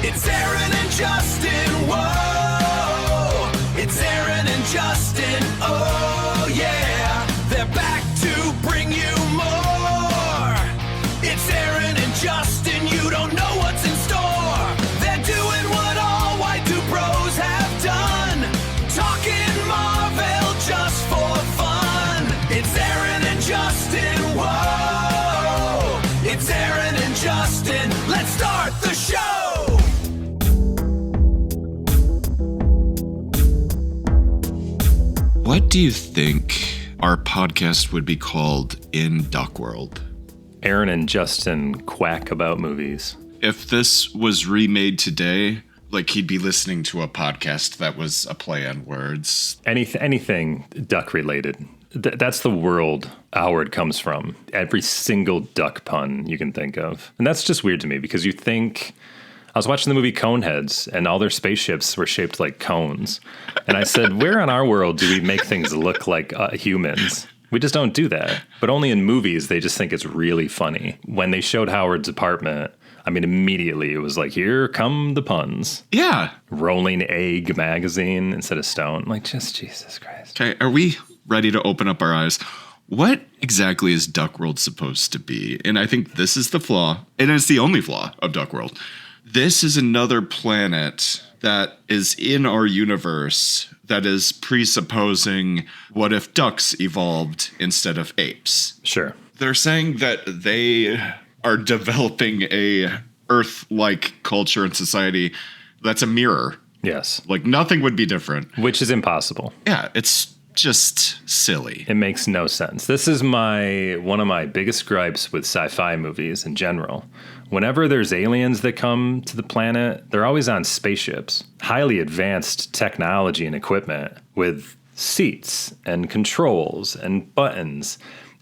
It's Aaron and Justin, whoa. It's Aaron and Justin, oh yeah. They're back to bring you more. It's Aaron and Justin, you don't know what's in store. They're doing what all white dude bros have done. Talking Marvel just for fun. It's Aaron and Justin, whoa. It's Aaron and Justin, let's start the show. What do you think our podcast would be called in Duck World? Aaron and Justin quack about movies. If this was remade today, like he'd be listening to a podcast that was a play on words. Anything duck related. That's the world Howard comes from. Every single duck pun you can think of. And that's just weird to me because you think... I was watching the movie Coneheads, and all their spaceships were shaped like cones. And I said, where in our world do we make things look like humans? We just don't do that. But only in movies, they just think it's really funny. When they showed Howard's apartment, I mean, immediately it was like, here come the puns. Yeah. Rolling Egg magazine instead of Stone. Like, just Jesus Christ. Okay, are we ready to open up our eyes? What exactly is Duck World supposed to be? And I think this is the flaw, and it's the only flaw of Duck World. This is another planet that is in our universe that is presupposing what if ducks evolved instead of apes. Sure. They're saying that they are developing a Earth-like culture and society that's a mirror. Yes. Like nothing would be different. Which is impossible. Yeah, it's just silly. It makes no sense. This is one of my biggest gripes with sci-fi movies in general. Whenever there's aliens that come to the planet, they're always on spaceships. Highly advanced technology and equipment with seats and controls and buttons.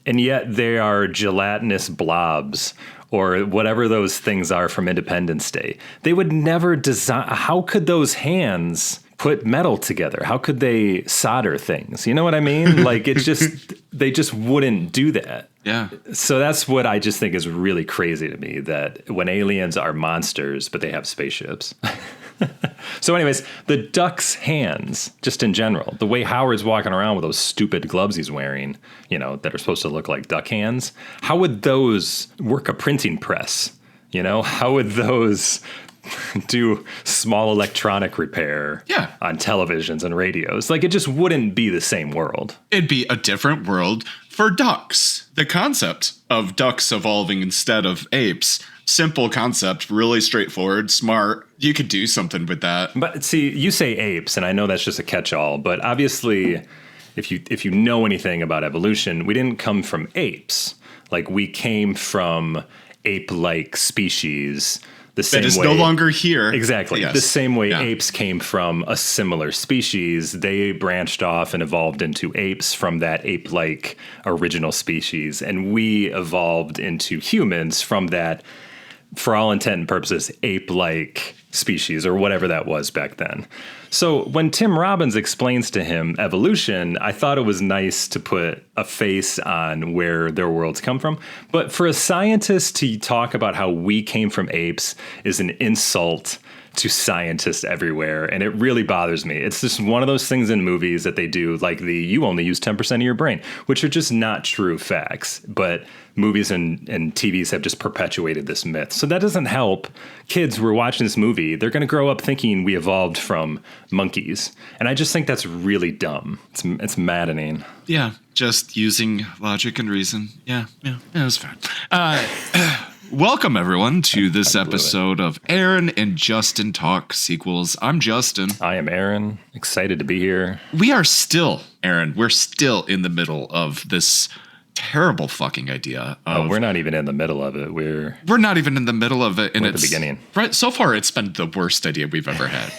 And yet they are gelatinous blobs or whatever those things are from Independence Day. They would never design... How could those hands put metal together? How could they solder things? You know what I mean? Like, it's just... They just wouldn't do that. Yeah. So that's what I just think is really crazy to me, that when aliens are monsters, but they have spaceships. So anyways, the duck's hands, just in general, the way Howard's walking around with those stupid gloves he's wearing, you know, that are supposed to look like duck hands, how would those work a printing press? You know, how would those do small electronic repair on televisions and radios? Like, it just wouldn't be the same world. It'd be a different world for ducks. The concept of ducks evolving instead of apes, simple concept, really straightforward, smart. You could do something with that. But see, you say apes, and I know that's just a catch-all, but obviously, if you know anything about evolution, we didn't come from apes. Like, we came from ape-like species. The same that is way, no longer here. Exactly. Yes. The same way apes came from a similar species. They branched off and evolved into apes from that ape-like original species. And we evolved into humans from that, for all intent and purposes, ape-like species or whatever that was back then. So when Tim Robbins explains to him evolution, I thought it was nice to put a face on where their worlds come from. But for a scientist to talk about how we came from apes is an insult to scientists everywhere, and it really bothers me. It's just one of those things in movies that they do, like you only use 10% of your brain, which are just not true facts. But movies and TVs have just perpetuated this myth. So that doesn't help kids who are watching this movie. They're going to grow up thinking we evolved from monkeys. And I just think that's really dumb. It's maddening. Yeah, just using logic and reason. Yeah, that's fine. Welcome, everyone, to this episode of Aaron and Justin Talk Sequels. I'm Justin. I am Aaron. Excited to be here. We are still, Aaron, we're still in the middle of this terrible fucking idea. We're not even in the middle of it. We're not even in the middle of it. And we're at the beginning. Right. So far, it's been the worst idea we've ever had.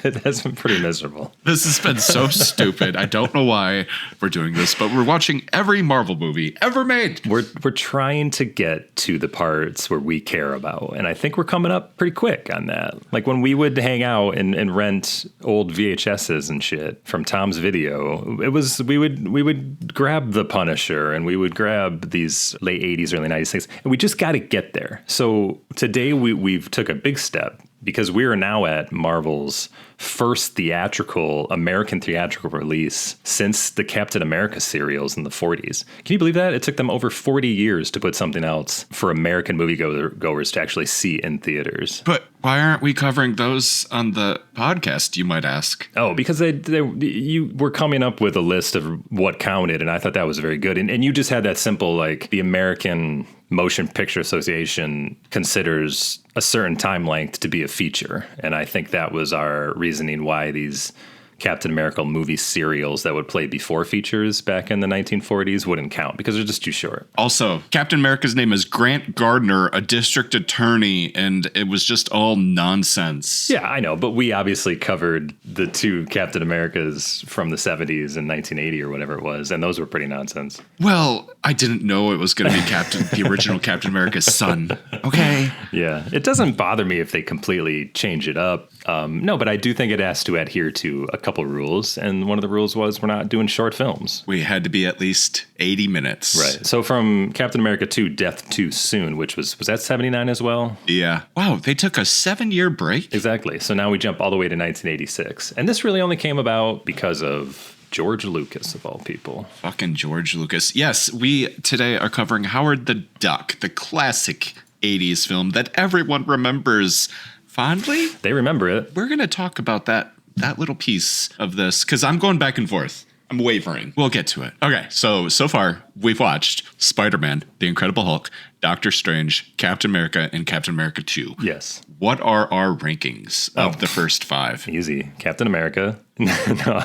It has been pretty miserable. This has been so stupid. I don't know why we're doing this, but we're watching every Marvel movie ever made. We're trying to get to the parts where we care about. And I think we're coming up pretty quick on that. Like when we would hang out and rent old VHSs and shit from Tom's Video, it was we would grab The Punisher and we would grab these late 80s, early 90s things. And we just got to get there. So today we've took a big step because we are now at Marvel's first American theatrical release since the Captain America serials in the 40s. Can you believe that? It took them over 40 years to put something else for American moviegoers to actually see in theaters. But why aren't we covering those on the podcast, you might ask? Oh, because you were coming up with a list of what counted, and I thought that was very good. And you just had that simple, like, the American Motion Picture Association considers a certain time length to be a feature. And I think that was our reasoning why these Captain America movie serials that would play before features back in the 1940s wouldn't count because they're just too short. Also, Captain America's name is Grant Gardner, a district attorney, and it was just all nonsense. Yeah, I know, but we obviously covered the two Captain Americas from the 70s and 1980 or whatever it was, and those were pretty nonsense. Well, I didn't know it was going to be the original Captain America's son. Okay. Yeah, it doesn't bother me if they completely change it up. No, but I do think it has to adhere to a couple rules, and one of the rules was we're not doing short films. We had to be at least 80 minutes. Right. So from Captain America 2, Death Too Soon, which was that 79 as well? Yeah. Wow, they took a 7-year break? Exactly. So now we jump all the way to 1986. And this really only came about because of George Lucas, of all people. Fucking George Lucas. Yes, we today are covering Howard the Duck, the classic 80s film that everyone remembers fondly. They remember it. We're going to talk about that little piece of this because I'm going back and forth. I'm wavering. We'll get to it. Okay, so far we've watched Spider-Man, The Incredible Hulk, Doctor Strange, Captain America, and Captain America 2. Yes. What are our rankings of the first 5? Easy. Captain America. No,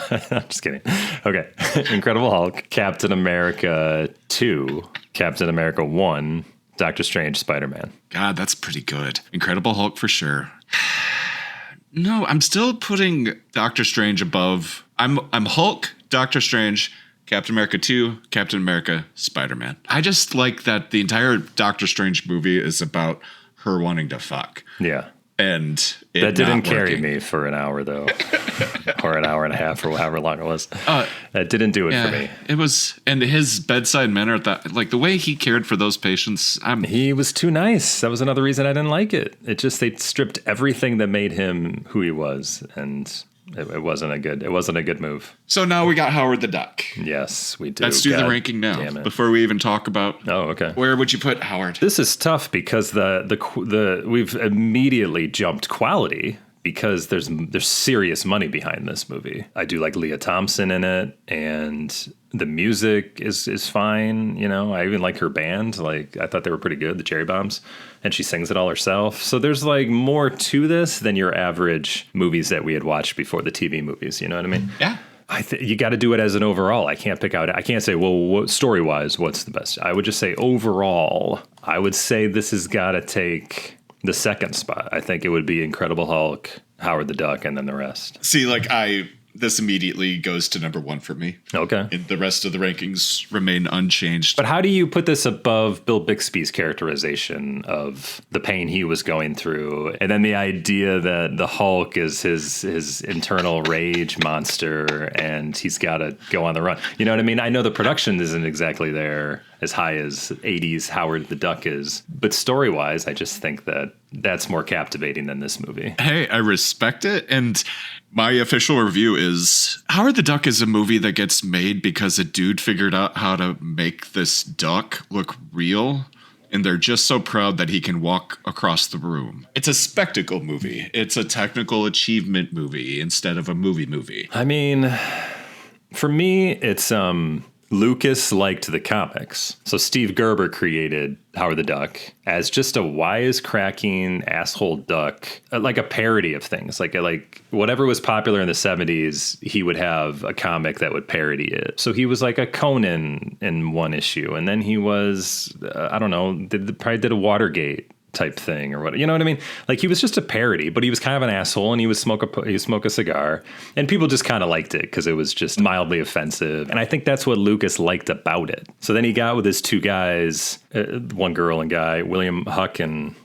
I'm just kidding. Okay. Incredible Hulk, Captain America 2, Captain America 1, Doctor Strange, Spider-Man. God, that's pretty good. Incredible Hulk for sure. No, I'm still putting Doctor Strange above. I'm Hulk, Doctor Strange, Captain America 2, Captain America, Spider-Man. I just like that the entire Doctor Strange movie is about her wanting to fuck. Yeah. And that didn't carry me for an hour, though, or an hour and a half, or however long it was. That didn't do it for me. It was, and his bedside manner, like the way he cared for those patients. He was too nice. That was another reason I didn't like it. It just, they stripped everything that made him who he was, and it wasn't a good move. So now we got Howard the Duck. Yes, we do. Let's do the ranking now before we even talk about. Oh, okay. Where would you put Howard? This is tough because the we've immediately jumped quality because there's serious money behind this movie. I do like Leah Thompson in it, and the music is fine. You know, I even like her band. Like, I thought they were pretty good, the Cherry Bombs, and she sings it all herself. So there's like more to this than your average movies that we had watched before, the TV movies. You know what I mean? Yeah. You got to do it as an overall. I can't pick out. I can't say, well, story-wise, what's the best? I would just say overall, I would say this has got to take the second spot. I think it would be Incredible Hulk, Howard the Duck, and then the rest. See, like this immediately goes to number 1 for me. Okay. And the rest of the rankings remain unchanged. But how do you put this above Bill Bixby's characterization of the pain he was going through, and then the idea that the Hulk is his internal rage monster and he's got to go on the run? You know what I mean? I know the production isn't exactly there as high as 80s Howard the Duck is, but story-wise, I just think that that's more captivating than this movie. Hey, I respect it, and my official review is Howard the Duck is a movie that gets made because a dude figured out how to make this duck look real, and they're just so proud that he can walk across the room. It's a spectacle movie. It's a technical achievement movie instead of a movie. I mean, for me, it's Lucas liked the comics. So Steve Gerber created Howard the Duck as just a wisecracking asshole duck, like a parody of things. Like whatever was popular in the 70s, he would have a comic that would parody it. So he was like a Conan in one issue. And then he was, I don't know, probably did a Watergate type thing or what, you know what I mean? Like, he was just a parody, but he was kind of an asshole, and he would smoke a cigar, and people just kind of liked it because it was just mildly offensive. And I think that's what Lucas liked about it. So then he got with his two guys, one girl and guy, William Huck and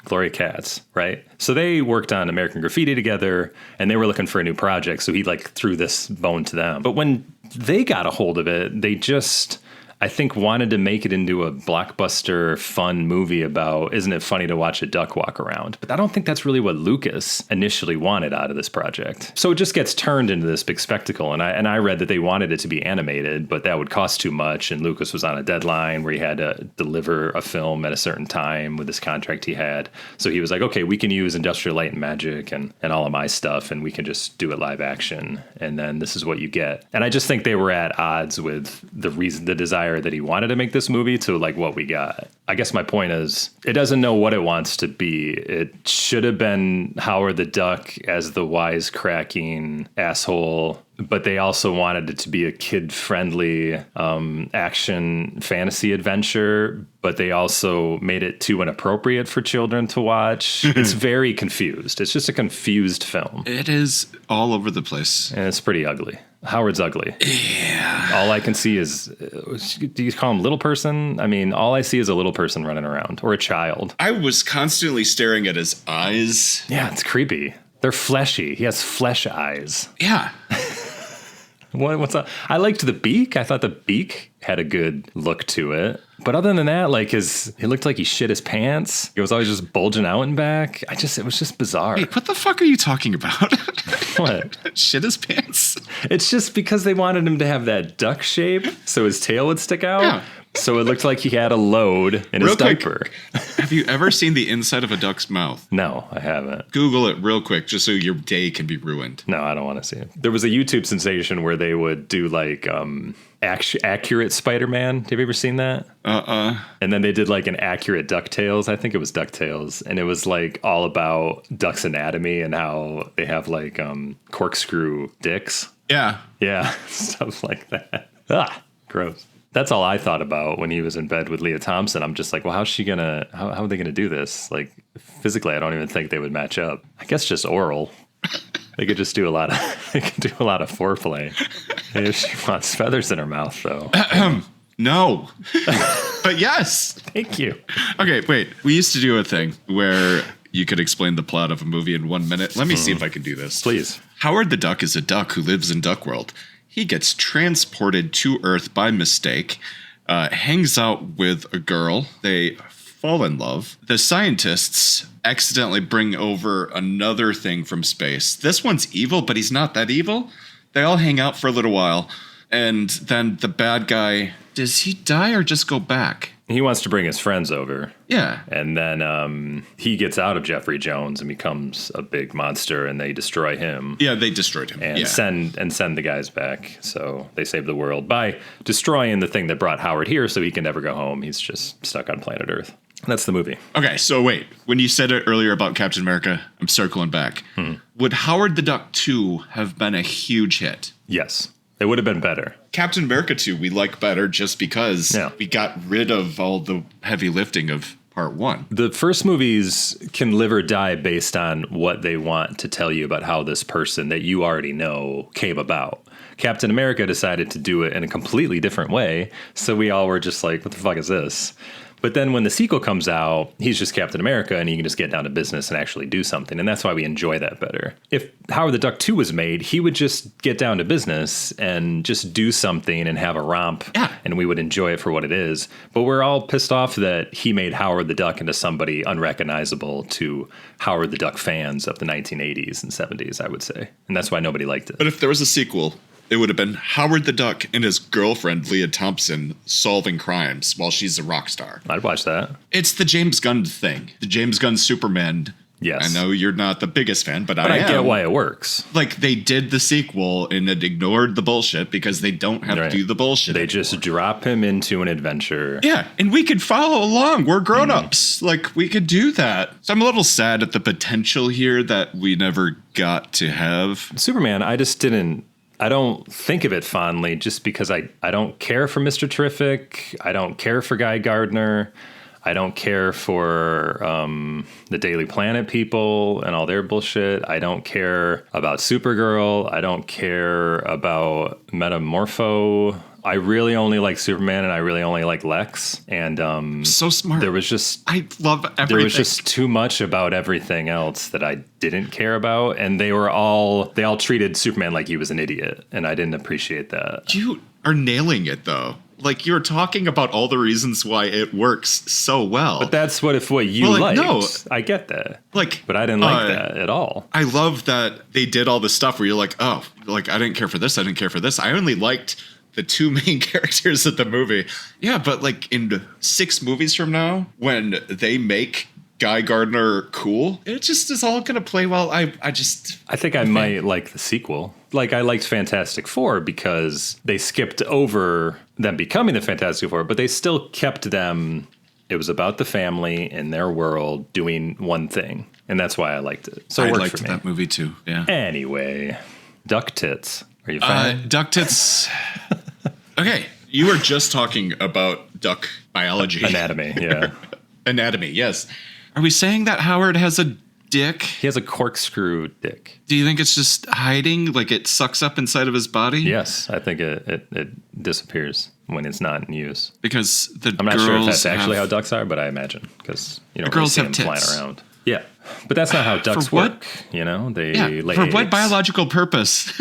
Gloria Katz, right? So they worked on American Graffiti together, and they were looking for a new project. So he like threw this bone to them. But when they got a hold of it, they just, I think wanted to make it into a blockbuster fun movie about, isn't it funny to watch a duck walk around? But I don't think that's really what Lucas initially wanted out of this project. So it just gets turned into this big spectacle. And I read that they wanted it to be animated, but that would cost too much. And Lucas was on a deadline where he had to deliver a film at a certain time with this contract he had. So he was like, okay, we can use Industrial Light and Magic and all of my stuff, and we can just do it live action. And then this is what you get. And I just think they were at odds with the desire that he wanted to make this movie to like what we got. I guess my point is it doesn't know what it wants to be. It should have been Howard the Duck as the wisecracking asshole, but they also wanted it to be a kid-friendly action fantasy adventure, but they also made it too inappropriate for children to watch. It's very confused. It's just a confused film. It is all over the place. And it's pretty ugly. Howard's ugly. Yeah. All I can see is, do you call him little person? I mean, all I see is a little person running around, or a child. I was constantly staring at his eyes. Yeah, it's creepy. They're fleshy. He has flesh eyes. Yeah. What's up? I liked the beak. I thought the beak had a good look to it. But other than that, like he looked like he shit his pants. It was always just bulging out and back. It was just bizarre. Wait, what the fuck are you talking about? What? Shit his pants? It's just because they wanted him to have that duck shape so his tail would stick out. Yeah. So it looked like he had a load in his diaper. Have you ever seen the inside of a duck's mouth? No, I haven't. Google it real quick just so your day can be ruined. No, I don't want to see it. There was a YouTube sensation where they would do like accurate Spider-Man. Have you ever seen that? And then they did like an accurate DuckTales. I think it was DuckTales. And it was like all about duck's anatomy and how they have like corkscrew dicks. Yeah. Yeah, stuff like that. Ah, gross. That's all I thought about when he was in bed with Leah Thompson. I'm just like, well, how are they gonna do this? Like physically, I don't even think they would match up. I guess just oral. They could just do a lot of foreplay. Maybe she wants feathers in her mouth, though. No. But yes. Thank you. Okay, wait. We used to do a thing where you could explain the plot of a movie in 1 minute. Let me see if I can do this. Please. Howard the Duck is a duck who lives in Duck World. He gets transported to Earth by mistake, hangs out with a girl. They fall in love. The scientists accidentally bring over another thing from space. This one's evil, but he's not that evil. They all hang out for a little while, and then the bad guy, does he die or just go back? He wants to bring his friends over. Yeah. And then he gets out of Jeffrey Jones and becomes a big monster, and they destroy him. Yeah, they destroyed him. And send the guys back. So they save the world by destroying the thing that brought Howard here so he can never go home. He's just stuck on planet Earth. That's the movie. Okay, so wait. When you said it earlier about Captain America, I'm circling back. Would Howard the Duck 2 have been a huge hit? Yes. It would have been better. Captain America 2 we like better just because we got rid of all the heavy lifting of part 1. The first movies can live or die based on what they want to tell you about how this person that you already know came about. Captain America decided to do it in a completely different way, so we all were just like, what the fuck is this? But then when the sequel comes out, he's just Captain America and he can just get down to business and actually do something. And that's why we enjoy that better. If Howard the Duck 2 was made, he would just get down to business and just do something and have a romp. Yeah. And we would enjoy it for what it is. But we're all pissed off that he made Howard the Duck into somebody unrecognizable to Howard the Duck fans of the 1980s and 70s, I would say. And that's why nobody liked it. But if there was a sequel, it would have been Howard the Duck and his girlfriend, Leah Thompson, solving crimes while she's a rock star. I'd watch that. It's the James Gunn thing. The James Gunn Superman. Yes. I know you're not the biggest fan, but I am. get why it works. Like, they did the sequel and it ignored the bullshit because they don't have to do the bullshit They anymore. just drop him into an adventure. Yeah, and we could follow along. We're grown-ups. Like, we could do that. So I'm a little sad at the potential here that we never got to have. Superman, I don't think of it fondly just because I don't care for Mr. Terrific. I don't care for Guy Gardner. I don't care for the Daily Planet people and all their bullshit. I don't care about Supergirl. I don't care about Metamorpho. I really only like Superman and I really only like Lex. And So smart. there was just I love everything. there was just too much about everything else that I didn't care about, and they all treated Superman like he was an idiot, and I didn't appreciate that. You are nailing it, though. Like, you're talking about all the reasons why it works so well. But that's what you Well, like, liked. no. I get that. Like, But I didn't like that at all. I love that they did all this stuff where you're like, oh, like, I didn't care for this. I didn't care for this. I only liked the two main characters of the movie. Yeah, but like in 6 movies from now, when they make Guy Gardner cool, it just is all going to play well. I think I might like the sequel. Like, I liked Fantastic Four because they skipped over them becoming the Fantastic Four, but they still kept them. It was about the family in their world doing one thing, and that's why I liked it. So it I worked liked for me. that movie too. Yeah. Anyway, Duck Tits. Are you fine? Duck Tits. Okay, you were just talking about duck biology. Anatomy, yeah. Anatomy, yes. Are we saying that Howard has a dick? He has a corkscrew dick. Do you think it's just hiding, like it sucks up inside of his body? Yes, I think it disappears when it's not in use. Because the I'm not girls sure if that's actually how have, ducks are, but I imagine because you don't girls really see have them tits. flying around. Yeah, but that's not how ducks what? work. You know, they Yeah, lay for what eggs. biological purpose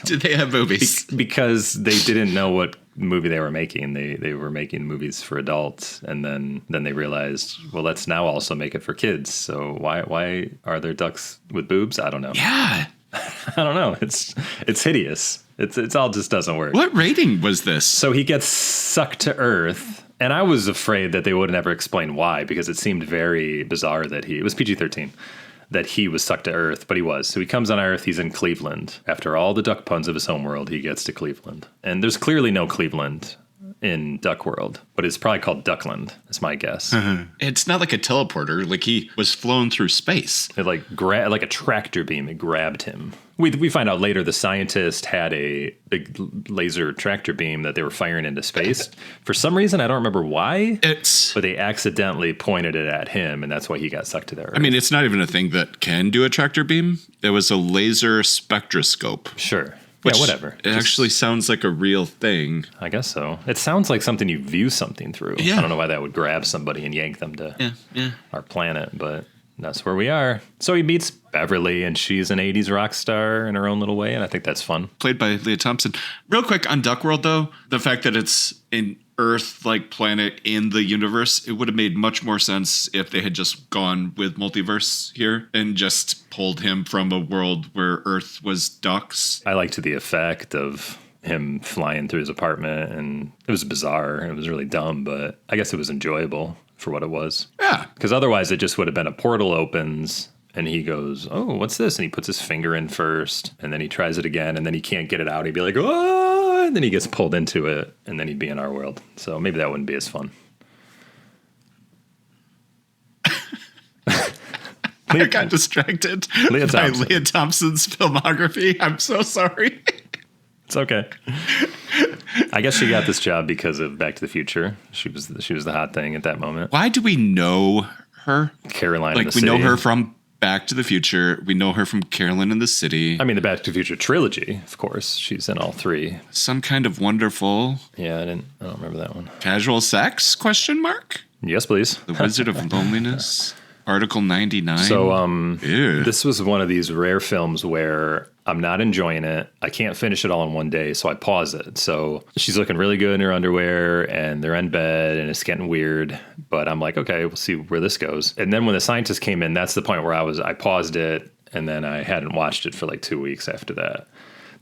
do they have boobies? Because they didn't know what movie they were making. They were making movies for adults, and then they realized, well, let's now also make it for kids. So why are there ducks with boobs? I don't know. Yeah. I don't know. It's hideous. It's all just doesn't work. What rating was this? So he gets sucked to Earth, and I was afraid that they would never explain why, because it seemed very bizarre that it was PG-13, that he was sucked to Earth, but he was. So he comes on Earth, he's in Cleveland. After all the duck puns of his homeworld, he gets to Cleveland. And there's clearly no Cleveland in Duck World, but it's probably called Duckland, is my guess. It's not like a teleporter. Like he was flown through space. It like a tractor beam, it grabbed him. We find out later the scientist had a big laser tractor beam that they were firing into space. For some reason, I don't remember why, but they accidentally pointed it at him, and that's why he got sucked to there. I mean, it's not even a thing that can do a tractor beam. There was a laser spectroscope. Sure. Which Yeah, whatever. It actually sounds like a real thing. I guess so. It sounds like something you view something through. Yeah. I don't know why that would grab somebody and yank them to our planet, but that's where we are. So he meets Beverly, and she's an 80s rock star in her own little way, and I think that's fun. Played by Leah Thompson. Real quick on Duck World, though, the fact that it's an Earth-like planet in the universe, it would have made much more sense if they had just gone with multiverse here and just pulled him from a world where Earth was ducks. I liked the effect of him flying through his apartment, and it was bizarre. It was really dumb, but I guess it was enjoyable for what it was. Yeah. Because otherwise it just would have been a portal opens and he goes, oh, what's this? And he puts his finger in first, and then he tries it again, and then he can't get it out. He'd be like, oh, and then he gets pulled into it, and then he'd be in our world. So maybe that wouldn't be as fun. I got distracted Leah by Thompson. Leah Thompson's filmography. I'm so sorry. It's okay. I guess she got this job because of Back to the Future. She was the hot thing at that moment. Why do we know her? Caroline in Like, the we know City. her from Back to the Future. We know her from Carolyn in the City. I mean, the Back to the Future trilogy, of course. She's in all 3. Some Kind of Wonderful Yeah, I don't remember that one. Casual Sex? Question mark. Yes, please. The Wizard of Loneliness. Article 99. So, Ew. this was one of these rare films where I'm not enjoying it. I can't finish it all in one day, so I pause it. So she's looking really good in her underwear, and they're in bed, and it's getting weird. But I'm like, okay, we'll see where this goes. And then when the scientist came in, that's the point where I paused it, and then I hadn't watched it for like 2 weeks after that.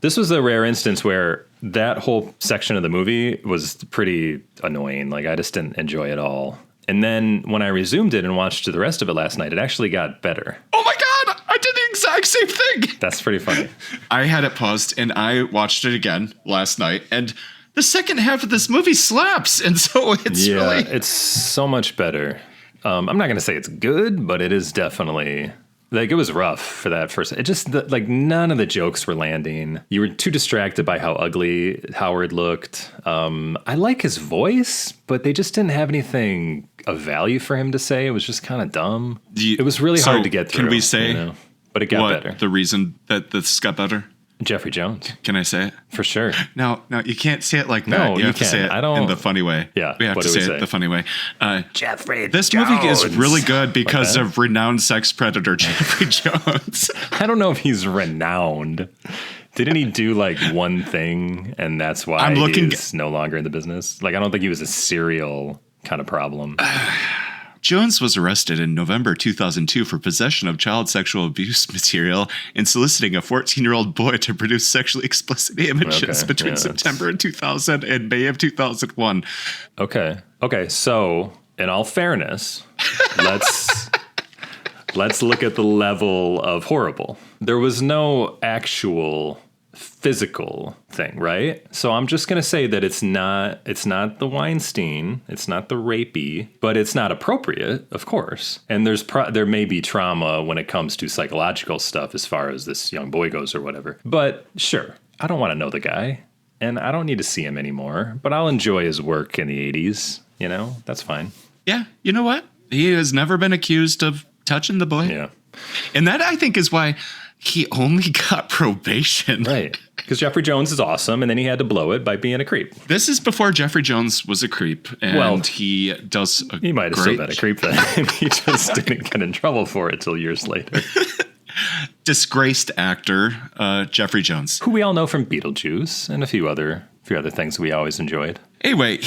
This was a rare instance where that whole section of the movie was pretty annoying. Like, I just didn't enjoy it all. And then when I resumed it and watched the rest of it last night, it actually got better. Oh my God, I did the exact same thing. That's pretty funny. I had it paused and I watched it again last night, and the second half of this movie slaps. And so it's really. It's so much better. I'm not going to say it's good, but it is definitely. Like, it was rough for that first. It just, like, none of the jokes were landing. You were too distracted by how ugly Howard looked. I like his voice, but they just didn't have anything of value for him to say. It was just kind of dumb. It was really hard to get through. Can we say But it got what better. the reason that this got better? Jeffrey Jones, Can I say it? for sure. No, you can't say it like that. No, you have to say can't. it I don't- in the funny way. Yeah, we have what to do we say say? it the funny way. Jeffrey This movie is really good because that? of renowned sex predator Jeffrey Jones. I don't know if he's renowned. Didn't he do like one thing and that's why he's no longer in the business? Like, I don't think he was a serial kind of problem. Jones was arrested in November 2002 for possession of child sexual abuse material and soliciting a 14-year-old boy to produce sexually explicit images between September 2000 and May of 2001. Okay. So, in all fairness, let's look at the level of horrible. There was no actual physical thing, right? So I'm just going to say that it's not the Weinstein, it's not the rapey, but it's not appropriate, of course. And there may be trauma when it comes to psychological stuff as far as this young boy goes or whatever. But sure, I don't want to know the guy and I don't need to see him anymore, but I'll enjoy his work in the 80s, that's fine. Yeah, you know what? He has never been accused of touching the boy. Yeah. And that, I think, is why he only got probation. Right. Because Jeffrey Jones is awesome, and then he had to blow it by being a creep. This is before Jeffrey Jones was a creep, and he does he might have still been a creep then. He just didn't get in trouble for it till years later. Disgraced actor Jeffrey Jones, who we all know from Beetlejuice and a few other things we always enjoyed. Anyway,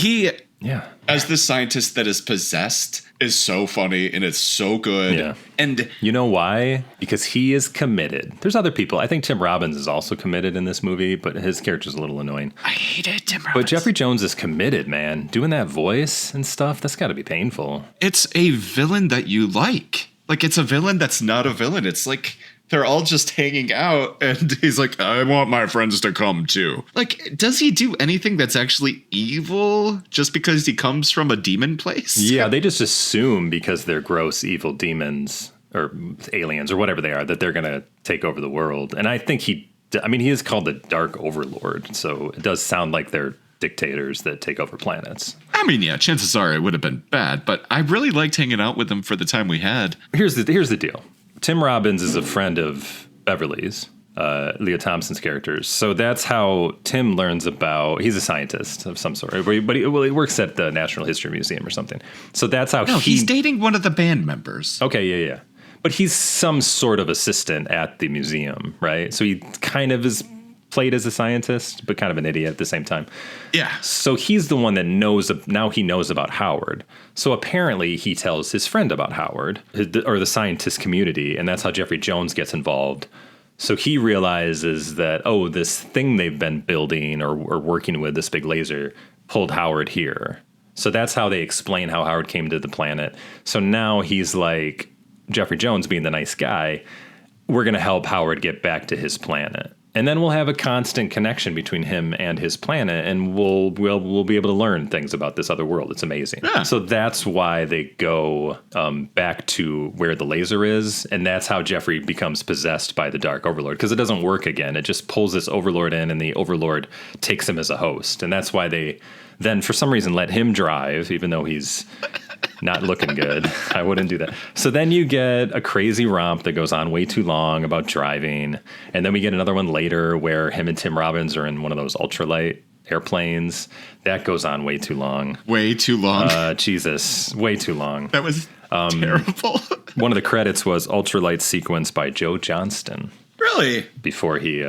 as the scientist that is possessed, is so funny and it's so good. Yeah. And you know why? Because he is committed. There's other people. I think Tim Robbins is also committed in this movie, but his character's a little annoying. I hated Tim Robbins. But Jeffrey Jones is committed, man. Doing that voice and stuff, that's got to be painful. It's a villain that you like. Like, it's a villain that's not a villain. It's like they're all just hanging out, and he's like, I want my friends to come too. Like, does he do anything that's actually evil just because he comes from a demon place? Yeah, they just assume because they're gross, evil demons or aliens or whatever they are that they're going to take over the world. And I think he is called the Dark Overlord, so it does sound like they're dictators that take over planets. I mean, yeah, chances are it would have been bad, but I really liked hanging out with him for the time we had. Here's the deal. Tim Robbins is a friend of Beverly's, Lea Thompson's characters. So that's how Tim learns about, he's a scientist of some sort, but he works at the Natural History Museum or something. So that's how he's dating one of the band members. Okay, yeah. But he's some sort of assistant at the museum, right? So he kind of is played as a scientist, but kind of an idiot at the same time. Yeah. So he's the one that knows about Howard. So apparently he tells his friend about Howard, or the scientist community, and that's how Jeffrey Jones gets involved. So he realizes that, this thing they've been building or working with, this big laser, pulled Howard here. So that's how they explain how Howard came to the planet. So now he's like, Jeffrey Jones being the nice guy, we're going to help Howard get back to his planet. And then we'll have a constant connection between him and his planet, and we'll be able to learn things about this other world. It's amazing. Yeah. So that's why they go back to where the laser is, and that's how Jeffrey becomes possessed by the Dark Overlord, because it doesn't work again. It just pulls this Overlord in, and the Overlord takes him as a host. And that's why they then, for some reason, let him drive, even though he's not looking good. I wouldn't do that. So then you get a crazy romp that goes on way too long about driving. And then we get another one later where him and Tim Robbins are in one of those ultralight airplanes. That goes on way too long. Way too long. Jesus, way too long. That was terrible. One of the credits was ultralight sequence by Joe Johnston. Really? Before he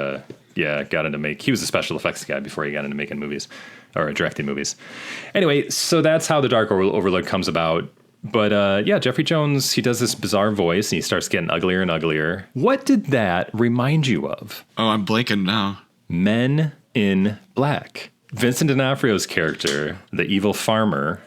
got into he was a special effects guy before he got into making movies or directing movies. Anyway, so that's how the Dark Overlord comes about. But Jeffrey Jones, he does this bizarre voice and he starts getting uglier and uglier. What did that remind you of? Oh, I'm blanking now. Men in Black. Vincent D'Onofrio's character, the evil farmer,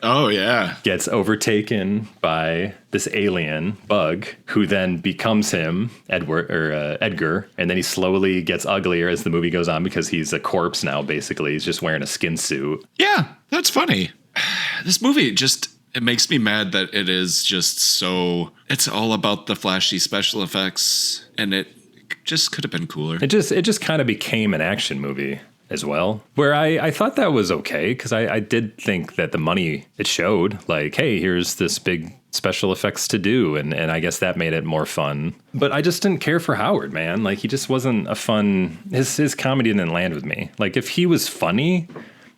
gets overtaken by this alien bug, who then becomes him, Edgar, and then he slowly gets uglier as the movie goes on because he's a corpse now. Basically, he's just wearing a skin suit. Yeah, that's funny. This movie it makes me mad that it is just so. It's all about the flashy special effects, and it just could have been cooler. It just kind of became an action movie as well, where I thought that was okay, because I did think that the money it showed, like, hey, here's this big special effects to do, and I guess that made it more fun. But I just didn't care for Howard, man. Like, he just wasn't a fun, his comedy didn't land with me. Like, if he was funny,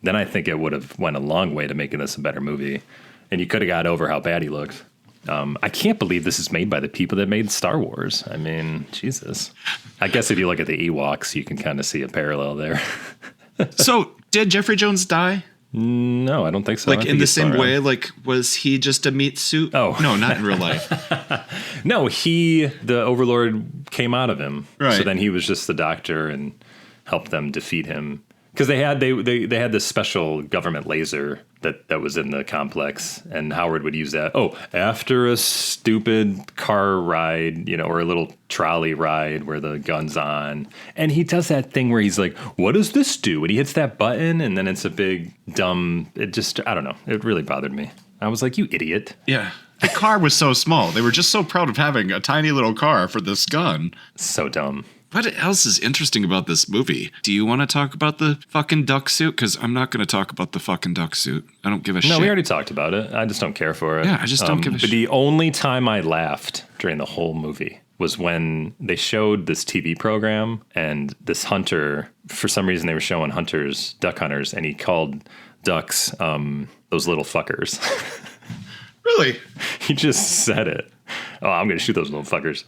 then I think it would have went a long way to making this a better movie, and you could have got over how bad he looked. I can't believe this is made by the people that made Star Wars. I mean, Jesus. I guess if you look at the Ewoks, you can kind of see a parallel there. So, did Jeffrey Jones die? No, I don't think so. I Like think in the he's still same around. way? Like, was he just a meat suit? Oh. No, not in real life. No, the Overlord came out of him. So Right. then he was just the doctor and helped them defeat him. Because they had this special government laser that was in the complex, and Howard would use that. Oh, after a stupid car ride, or a little trolley ride where the gun's on, and he does that thing where he's like, "What does this do?" And he hits that button, and then it's a big dumb. I don't know. It really bothered me. I was like, "You idiot!" Yeah. The car was so small. They were just so proud of having a tiny little car for this gun. So dumb. What else is interesting about this movie? Do you want to talk about the fucking duck suit? Because I'm not going to talk about the fucking duck suit. I don't give a shit. No, we already talked about it. I just don't care for it. Yeah, I just don't give a But shit. the only time I laughed during the whole movie was when they showed this TV program and this hunter, for some reason they were showing duck hunters, and he called ducks those little fuckers. Really? He just said it. Oh, I'm going to shoot those little fuckers.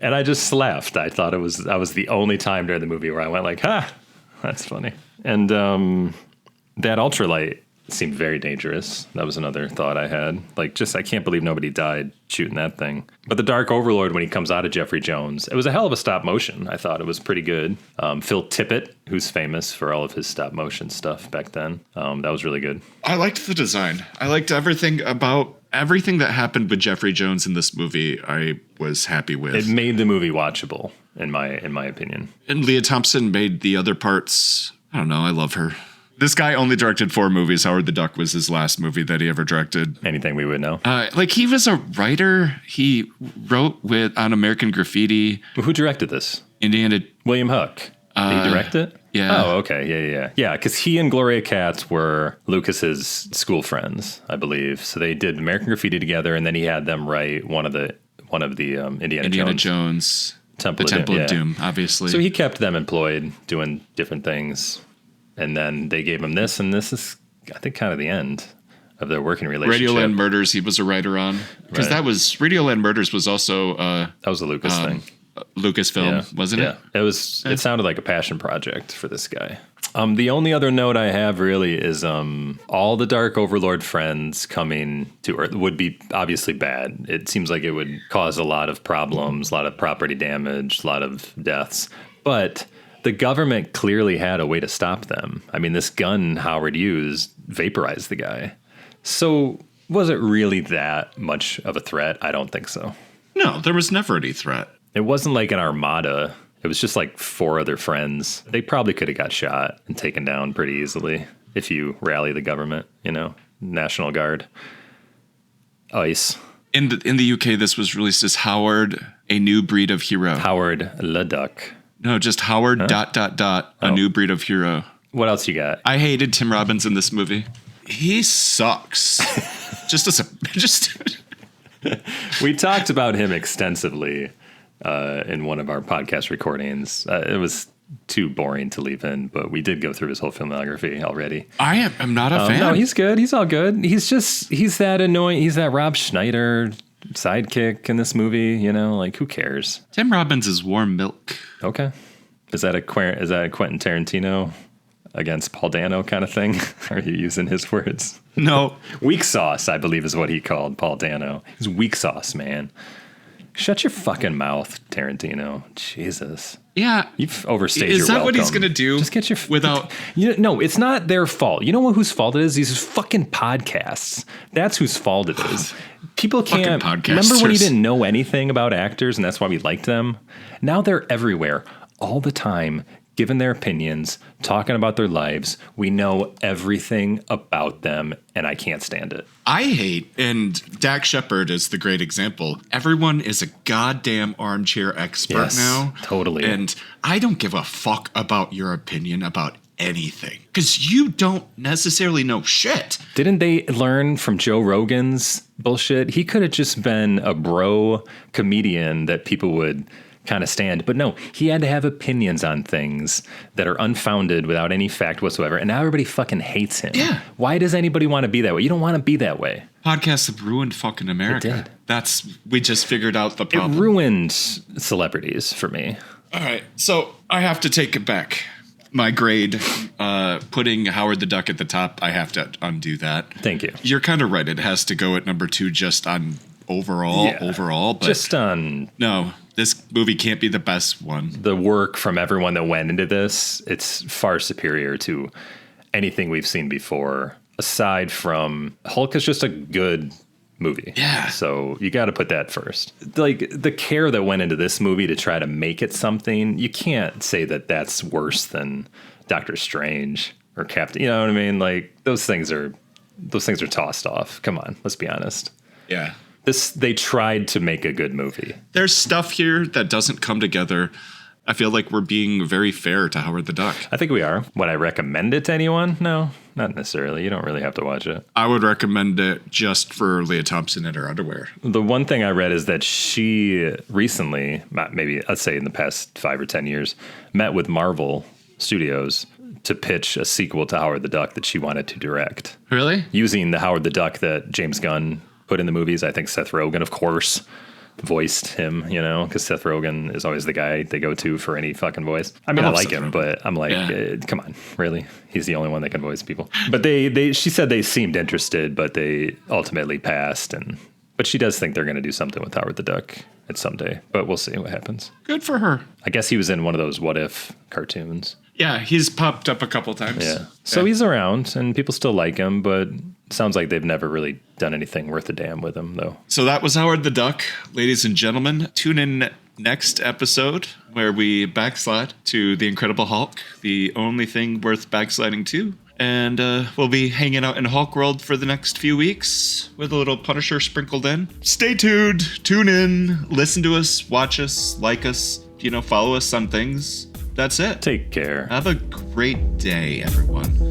And I just laughed. I thought that was the only time during the movie where I went like, ha, that's funny. And that ultralight seemed very dangerous. That was another thought I had. Like, I can't believe nobody died shooting that thing. But the Dark Overlord, when he comes out of Jeffrey Jones, it was a hell of a stop motion. I thought it was pretty good. Phil Tippett, who's famous for all of his stop motion stuff back then, that was really good. I liked the design. I liked everything that happened with Jeffrey Jones in this movie. I was happy with. It made the movie watchable, in my opinion. And Leah Thompson made the other parts. I don't know. I love her. This guy only directed 4 movies. Howard the Duck was his last movie that he ever directed. Anything we would know. He was a writer. He wrote on American Graffiti. Who directed this? Indiana. William Hook. Did he direct it? yeah. Oh, okay. Yeah, because he and Gloria Katz were Lucas's school friends, I believe. So they did American Graffiti together, and then he had them write one of the Indiana Jones. Temple the of Temple Doom, of yeah. Doom, obviously. So he kept them employed doing different things. And then they gave him this, and this is, I think, kind of the end of their working relationship. Radioland Murders, he was a writer on. Because Right. Radioland Murders was also That was a Lucas thing. Lucasfilm, wasn't it? It sounded like a passion project for this guy. The only other note I have really is all the Dark Overlord friends coming to Earth would be obviously bad. It seems like it would cause a lot of problems, a lot of property damage, a lot of deaths. But the government clearly had a way to stop them. I mean, this gun Howard used vaporized the guy. So was it really that much of a threat? I don't think so. No, there was never any threat. It wasn't like an armada. It was just like 4 other friends. They probably could have got shot and taken down pretty easily if you rally the government, National Guard. ICE. In the UK, this was released as Howard, a New Breed of Hero. Howard LeDuc. No, just Howard ... a New Breed of Hero. What else you got? I hated Tim Robbins in this movie. He sucks. We talked about him extensively in one of our podcast recordings. It was too boring to leave in, but we did go through his whole filmography already. I'm not a fan. No, he's good. He's all good. He's that annoying. He's that Rob Schneider sidekick in this movie, who cares? Tim Robbins is warm milk. Okay. Is that a Quentin Tarantino against Paul Dano kind of thing? Are you using his words? No. Weak sauce, I believe, is what he called Paul Dano. He's weak sauce, man. Shut your fucking mouth, Tarantino. Jesus. Yeah. You've overstayed your Is that what he's welcome. going to do? Just get your... Without... No, it's not their fault. You know whose fault it is? These fucking podcasts. That's whose fault it is. People can't... Fucking podcasters. Remember when you didn't know anything about actors and that's why we liked them? Now they're everywhere, all the time, giving their opinions, talking about their lives. We know everything about them, and I can't stand it. I hate, and Dak Shepard is the great example. Everyone is a goddamn armchair expert Yes, now. totally. And I don't give a fuck about your opinion about anything. Because you don't necessarily know shit. Didn't they learn from Joe Rogan's bullshit? He could have just been a bro comedian that people would kind of stand. But no, he had to have opinions on things that are unfounded without any fact whatsoever. And now everybody fucking hates him. Yeah. Why does anybody want to be that way? You don't want to be that way. Podcasts have ruined fucking America. We just figured out the problem. It ruined celebrities for me. All right, so I have to take it back. My grade, putting Howard the Duck at the top, I have to undo that. Thank you. You're kind of right. It has to go at number 2 just on overall. But Just on no, this movie can't be the best one. the work from everyone that went into this, it's far superior to anything we've seen before. Aside from Hulk is just a good movie. Yeah. So you got to put that first. Like the care that went into this movie to try to make it something, you can't say that that's worse than Doctor Strange or Captain. You know what I mean? Like those things are tossed off. Come on, let's be honest. Yeah. They tried to make a good movie. There's stuff here that doesn't come together. I feel like we're being very fair to Howard the Duck. I think we are. Would I recommend it to anyone? No, not necessarily. You don't really have to watch it. I would recommend it just for Leah Thompson in her underwear. The one thing I read is that she recently, maybe let's say in the past 5 or 10 years, met with Marvel Studios to pitch a sequel to Howard the Duck that she wanted to direct. Really? Using the Howard the Duck that James Gunn put in the movies. I think Seth Rogen, of course, voiced him, because Seth Rogen is always the guy they go to for any fucking voice. I mean, I like him, but I'm like, come on, really? He's the only one that can voice people. But she said they seemed interested, but they ultimately passed. But she does think they're going to do something with Howard the Duck at someday. But we'll see what happens. Good for her. I guess he was in one of those What If cartoons. Yeah, he's popped up a couple times. Yeah. So he's around, and people still like him, but it sounds like they've never really done anything worth a damn with him, though. So that was Howard the Duck. Ladies and gentlemen, tune in next episode where we backslide to The Incredible Hulk, the only thing worth backsliding to. And we'll be hanging out in Hulk World for the next few weeks with a little Punisher sprinkled in. Stay tuned, tune in, listen to us, watch us, like us, follow us on things. That's it. Take care. Have a great day, everyone.